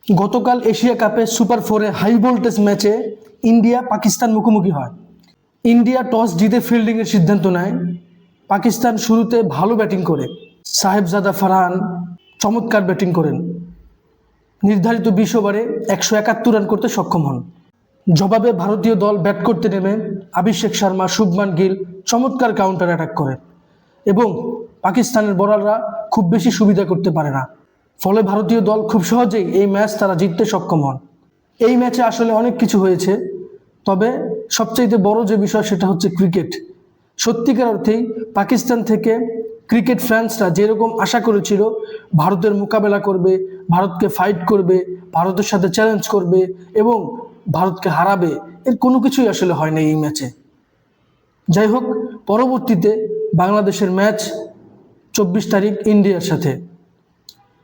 গতকাল এশিয়া কাপে সুপার ফোরে হাই ভোল্টেজ ম্যাচে ইন্ডিয়া পাকিস্তান মুখোমুখি হয়। ইন্ডিয়া টস জিতে ফিল্ডিংয়ের সিদ্ধান্ত নেয়। পাকিস্তান শুরুতে ভালো ব্যাটিং করে, সাহেবজাদা ফারহান চমৎকার ব্যাটিং করেন। নির্ধারিত 20 ওভারে 171 রান করতে সক্ষম হন। জবাবে ভারতীয় দল ব্যাট করতে নেমে অভিষেক শর্মা, শুভমান গিল চমৎকার কাউন্টার অ্যাটাক করে এবং পাকিস্তানের বোলাররা খুব বেশি সুবিধা করতে পারে না। ফলে ভারতীয় দল খুব সহজেই এই ম্যাচ তারা জিততে সক্ষম হন। এই ম্যাচে আসলে অনেক কিছু হয়েছে, তবে সবচাইতে বড় যে বিষয় সেটা হচ্ছে ক্রিকেট। সত্যিকার অর্থেই পাকিস্তান থেকে ক্রিকেট ফ্যান্সরা যেরকম আশা করেছিল ভারতের মোকাবেলা করবে, ভারতকে ফাইট করবে, ভারতের সাথে চ্যালেঞ্জ করবে এবং ভারতকে হারাবে, এর কোনো কিছুই আসলে হয় না এই ম্যাচে। যাই হোক, পরবর্তীতে বাংলাদেশের ম্যাচ 24 তারিখ ইন্ডিয়ার সাথে।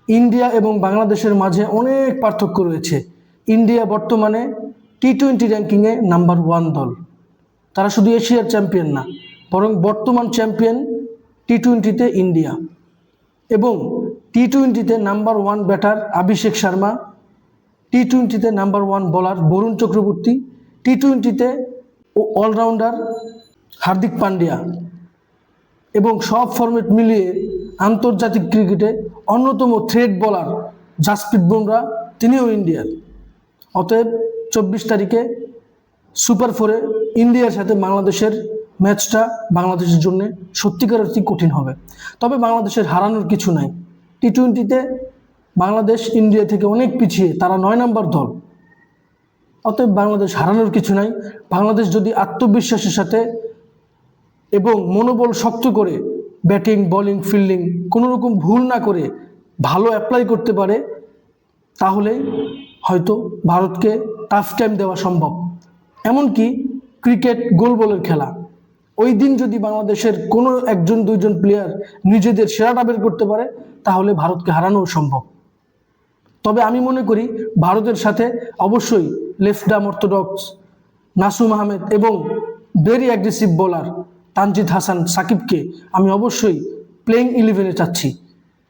ইন্ডিয়া এবং বাংলাদেশের মাঝে অনেক পার্থক্য রয়েছে। ইন্ডিয়া বর্তমানে টি-20 র্যাঙ্কিংয়ে নাম্বার 1 দল। তারা শুধু এশিয়ার চ্যাম্পিয়ন না, বরং বর্তমান চ্যাম্পিয়ন টি-20তে ইন্ডিয়া। এবং টি-20তে নাম্বার 1 ব্যাটার অভিষেক শর্মা, টি-20তে নাম্বার 1 বোলার বরুণ চক্রবর্তী, টি-20তে অলরাউন্ডার হার্দিক পান্ডিয়া এবং সব ফরম্যাট মিলিয়ে আন্তর্জাতিক ক্রিকেটে অন্যতম থ্রেড বোলার জাসপ্রীত বুমরা, তিনিও ইন্ডিয়ার। অতএব 24 তারিখে সুপার ফোরে ইন্ডিয়ার সাথে বাংলাদেশের ম্যাচটা বাংলাদেশের জন্য সত্যিকার অর্থে কঠিন হবে। তবে বাংলাদেশের হারানোর কিছু নাই। টি-20তে বাংলাদেশ ইন্ডিয়া থেকে অনেক পিছিয়ে, তারা 9 নম্বর দল। অতএব বাংলাদেশ হারানোর কিছু নাই। বাংলাদেশ যদি আত্মবিশ্বাসের সাথে এবং মনোবল শক্ত করে ব্যাটিং, বোলিং, ফিল্ডিং কোনো রকম ভুল না করে ভালো অ্যাপ্লাই করতে পারে, তাহলেই হয়তো ভারতকে টাফ টাইম দেওয়া সম্ভব। এমনকি ক্রিকেট গোল বলের খেলা, ওই দিন যদি বাংলাদেশের কোনো 1-2জন প্লেয়ার নিজেদের সেরাটা বের করতে পারে, তাহলে ভারতকে হারানোও সম্ভব। তবে আমি মনে করি ভারতের সাথে অবশ্যই left arm orthodox Nasum Ahmed এবং very aggressive bowler Tanzid Hasan সাকিবকে আমি অবশ্যই প্লেইং 11-এ চাচ্ছি।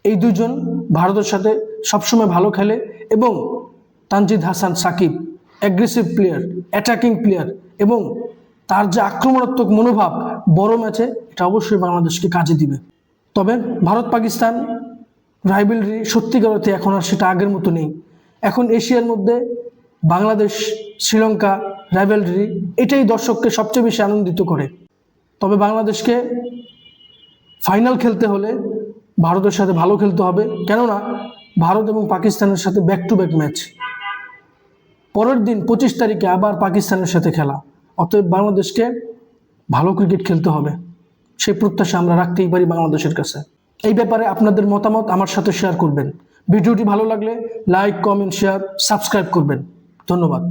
এই দুজন ভারতের সাথে সবসময় ভালো খেলে এবং Tanzid Hasan Sakib aggressive player, attacking player এবং তার যে আক্রমণাত্মক মনোভাব বড় ম্যাচে, এটা অবশ্যই বাংলাদেশকে কাজে দিবে। তবে ভারত পাকিস্তান রাইভেলরি সত্যিকার অর্থে এখন আর সেটা আগের মতো নেই। এখন এশিয়ার মধ্যে বাংলাদেশ শ্রীলঙ্কা রাইভেলরি, এটাই দর্শককে সবচেয়ে বেশি আনন্দিত করে। তবে বাংলাদেশকে ফাইনাল খেলতে হলে ভারতের সাথে ভালো খেলতে হবে, কেননা ভারত এবং পাকিস্তানের সাথে ব্যাক টু ব্যাক ম্যাচ। পরের দিন 25 তারিখে আবার পাকিস্তানের সাথে খেলা। অতএব বাংলাদেশকে ভালো ক্রিকেট খেলতে হবে, সেই প্রত্যাশা আমরা রাখতেই পারি বাংলাদেশের কাছে। এই ব্যাপারে আপনাদের মতামত আমার সাথে শেয়ার করবেন। ভিডিওটি ভালো লাগলে লাইক, কমেন্ট, শেয়ার, সাবস্ক্রাইব করবেন। ধন্যবাদ।